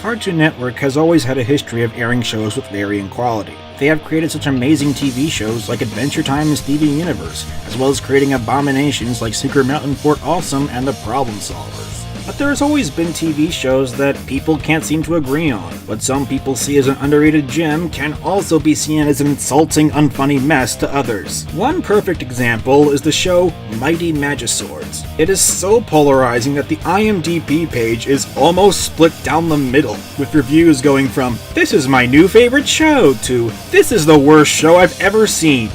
Cartoon Network has always had a history of airing shows with varying quality. They have created such amazing TV shows like Adventure Time and Steven Universe, as well as creating abominations like Secret Mountain Fort Awesome and The Problem Solvers. But there has always been TV shows that people can't seem to agree on. What some people see as an underrated gem can also be seen as an insulting, unfunny mess to others. One perfect example is the show Mighty Magisword. It is so polarizing that the IMDb page is almost split down the middle, with reviews going from "This is my new favorite show" to "This is the worst show I've ever seen."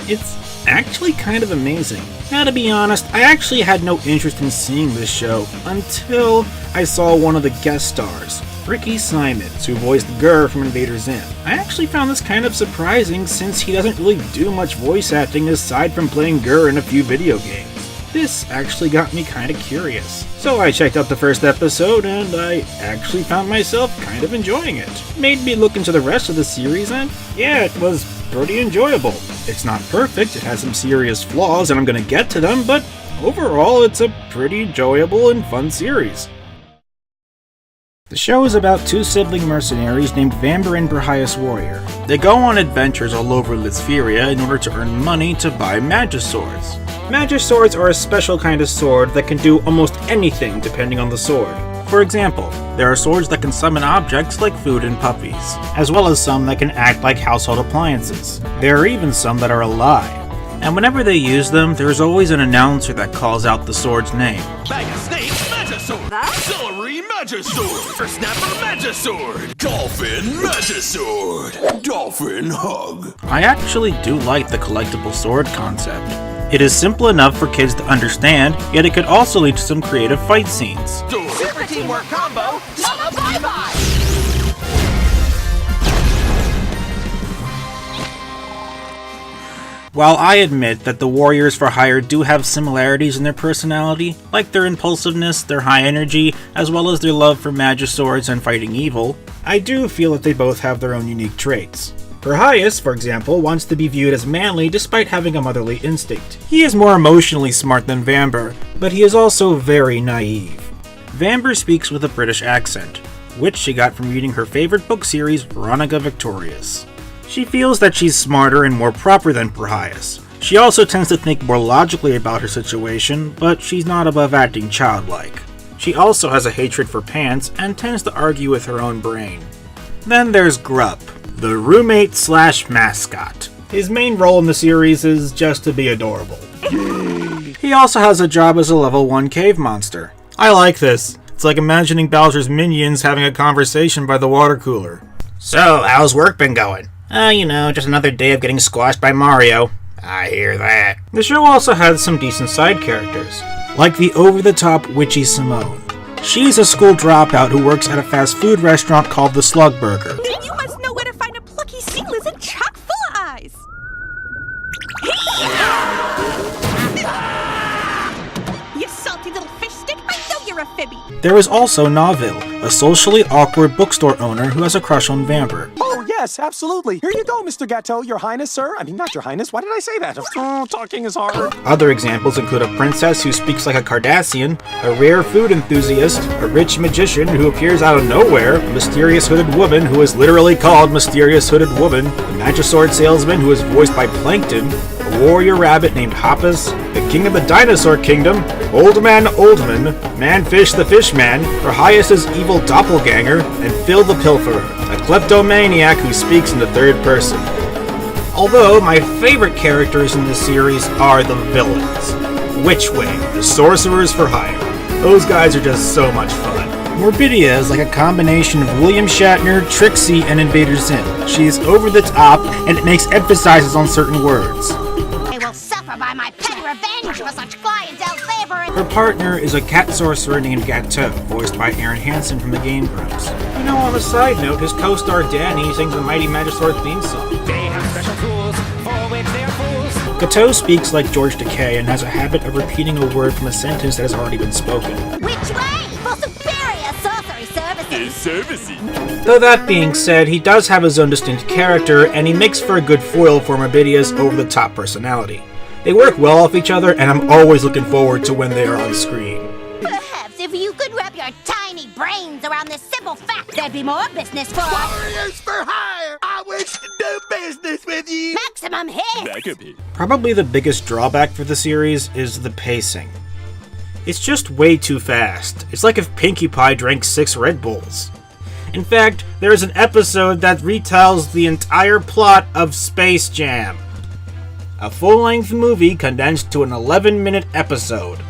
It's actually kind of amazing. Now, to be honest, I actually had no interest in seeing this show until I saw one of the guest stars, Ricky Simons, who voiced Gurr from Invader Zim. I actually found this kind of surprising since he doesn't really do much voice acting aside from playing Gurr in a few video games. This actually got me kind of curious. So I checked out the first episode and I actually found myself kind of enjoying it. Made me look into the rest of the series and yeah, it was pretty enjoyable. It's not perfect, it has some serious flaws and I'm gonna get to them, but overall it's a pretty enjoyable and fun series. The show is about two sibling mercenaries named Vamber and Brihias Warrior. They go on adventures all over Lisferia in order to earn money to buy Magiswords. Magiswords are a special kind of sword that can do almost anything depending on the sword. For example, there are swords that can summon objects like food and puppies, as well as some that can act like household appliances. There are even some that are alive. And whenever they use them, there is always an announcer that calls out the sword's name. Bag of snakes, Magisword! Celery, Magisword! Snapper, Magisword! Dolphin, Magisword! Dolphin hug! I actually do like the collectible sword concept. It is simple enough for kids to understand, yet it could also lead to some creative fight scenes. Super teamwork combo! Mama bye-bye! While I admit that the warriors for hire do have similarities in their personality, like their impulsiveness, their high energy, as well as their love for Magiswords and fighting evil, I do feel that they both have their own unique traits. Brihias, for example, wants to be viewed as manly despite having a motherly instinct. He is more emotionally smart than Vamber, but he is also very naive. Vamber speaks with a British accent, which she got from reading her favorite book series, Veronica Victorious. She feels that she's smarter and more proper than Brihias. She also tends to think more logically about her situation, but she's not above acting childlike. She also has a hatred for pants and tends to argue with her own brain. Then there's Grubb, the roommate/mascot. His main role in the series is just to be adorable. He also has a job as a level 1 cave monster. I like this. It's like imagining Bowser's minions having a conversation by the water cooler. So, how's work been going? Just another day of getting squashed by Mario. I hear that. The show also has some decent side characters, like the over-the-top witchy Simone. She's a school dropout who works at a fast food restaurant called the Slug Burger. You must know where to find a plucky sea lizard chock full of eyes. You salty little fish stick, I know you're a fibby. There is also Nawville, a socially awkward bookstore owner who has a crush on Vamber. Oh, yes, absolutely. Here you go, Mr. Gatto, your highness, sir. I mean, not your highness. Why did I say that? Oh, talking is hard. Other examples include a princess who speaks like a Cardassian, a rare food enthusiast, a rich magician who appears out of nowhere, a mysterious hooded woman who is literally called Mysterious Hooded Woman, a Magisword salesman who is voiced by Plankton, a warrior rabbit named Hoppus, the king of the dinosaur kingdom, Old Man Oldman, Manfish the Fishman, Brihias' evil doppelganger, and Phil the Pilferer, a kleptomaniac who speaks in the third person. Although my favorite characters in this series are the villains. Witchwing, the sorcerers for hire. Those guys are just so much fun. Morbidia is like a combination of William Shatner, Trixie, and Invader Zim. She is over the top, and it makes emphasis on certain words. They will suffer by my petty revenge for such clientele favor. Her partner is a cat sorcerer named Gatto, voiced by Aaron Hansen from the Game Grumps. On a side note, his co-star Danny sings the Mighty Magisword theme song. They have special tools for which they are fools. Gatto speaks like George Takei and has a habit of repeating a word from a sentence that has already been spoken. Which way? For superior sorcery services. Though that being said, he does have his own distinct character, and he makes for a good foil for Morbidia's over-the-top personality. They work well off each other, and I'm always looking forward to when they are on screen. Perhaps if you could wrap your their tiny brains around this simple fact, there'd be more business for Warriors for hire! I wish to do business with you! maximum hits. Back up here. Probably the biggest drawback for the series is the pacing. It's just way too fast. It's like if Pinkie Pie drank 6 Red Bulls. In fact, there is an episode that retells the entire plot of Space Jam. A full-length movie condensed to an 11-minute episode.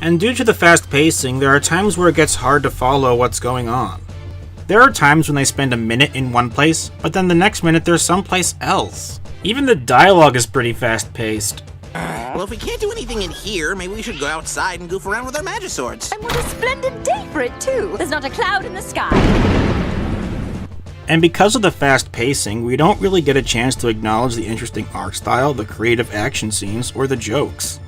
And due to the fast pacing, there are times where it gets hard to follow what's going on. There are times when they spend a minute in one place, but then the next minute they're someplace else. Even the dialogue is pretty fast-paced. Well, if we can't do anything in here, maybe we should go outside and goof around with our Magiswords. And what a splendid day for it, too. There's not a cloud in the sky. And because of the fast pacing, we don't really get a chance to acknowledge the interesting art style, the creative action scenes, or the jokes.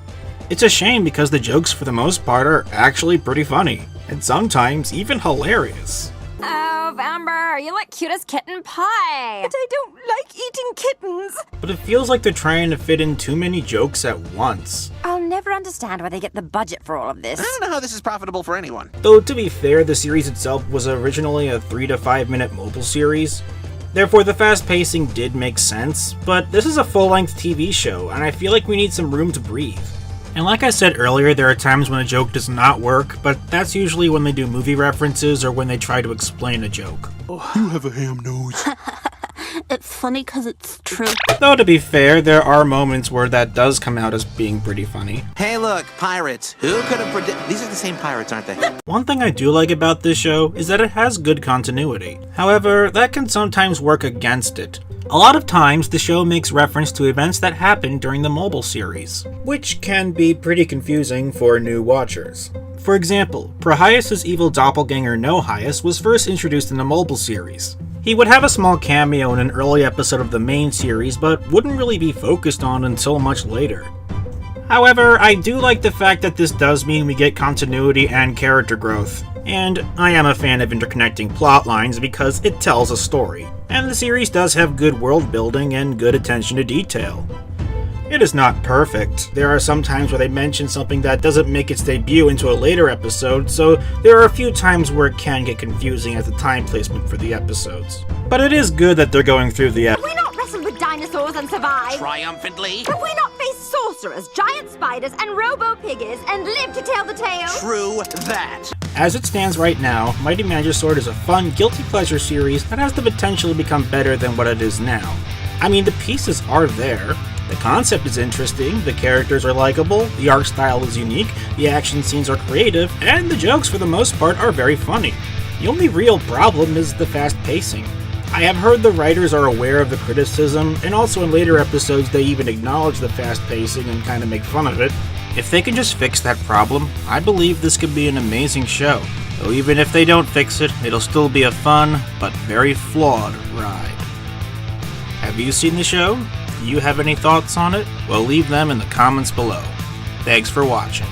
It's a shame because the jokes for the most part are actually pretty funny, and sometimes even hilarious. Oh, Amber, you look cute as kitten pie. But I don't like eating kittens. But it feels like they're trying to fit in too many jokes at once. I'll never understand where they get the budget for all of this. I don't know how this is profitable for anyone. Though to be fair, the series itself was originally a 3 to 5 minute mobile series. Therefore, the fast pacing did make sense, but this is a full-length TV show, and I feel like we need some room to breathe. And like I said earlier, there are times when a joke does not work, but that's usually when they do movie references or when they try to explain a joke. You have a ham nose. It's funny because it's true. Though to be fair, there are moments where that does come out as being pretty funny. Hey, look, pirates. Who could have predicted? These are the same pirates, aren't they? One thing I do like about this show is that it has good continuity. However, that can sometimes work against it. A lot of times, the show makes reference to events that happened during the mobile series, which can be pretty confusing for new watchers. For example, Prohias' evil doppelganger Nohias was first introduced in the mobile series. He would have a small cameo in an early episode of the main series, but wouldn't really be focused on until much later. However, I do like the fact that this does mean we get continuity and character growth. And I am a fan of interconnecting plot lines because it tells a story. And the series does have good world building and good attention to detail. It is not perfect. There are some times where they mention something that doesn't make its debut into a later episode, so there are a few times where it can get confusing as the time placement for the episodes. But it is good that they're going through the Have we not wrestled with dinosaurs and survived? Triumphantly. Have we not faced sorcerers, giant spiders, and robo-piggies, and lived to tell the tale? True that. As it stands right now, Mighty Magisword is a fun, guilty pleasure series that has the potential to become better than what it is now. I mean, the pieces are there, the concept is interesting, the characters are likable, the art style is unique, the action scenes are creative, and the jokes for the most part are very funny. The only real problem is the fast pacing. I have heard the writers are aware of the criticism, and also in later episodes they even acknowledge the fast pacing and kind of make fun of it. If they can just fix that problem, I believe this could be an amazing show. Though even if they don't fix it, it'll still be a fun, but very flawed ride. Have you seen the show? Do you have any thoughts on it? Well, leave them in the comments below. Thanks for watching.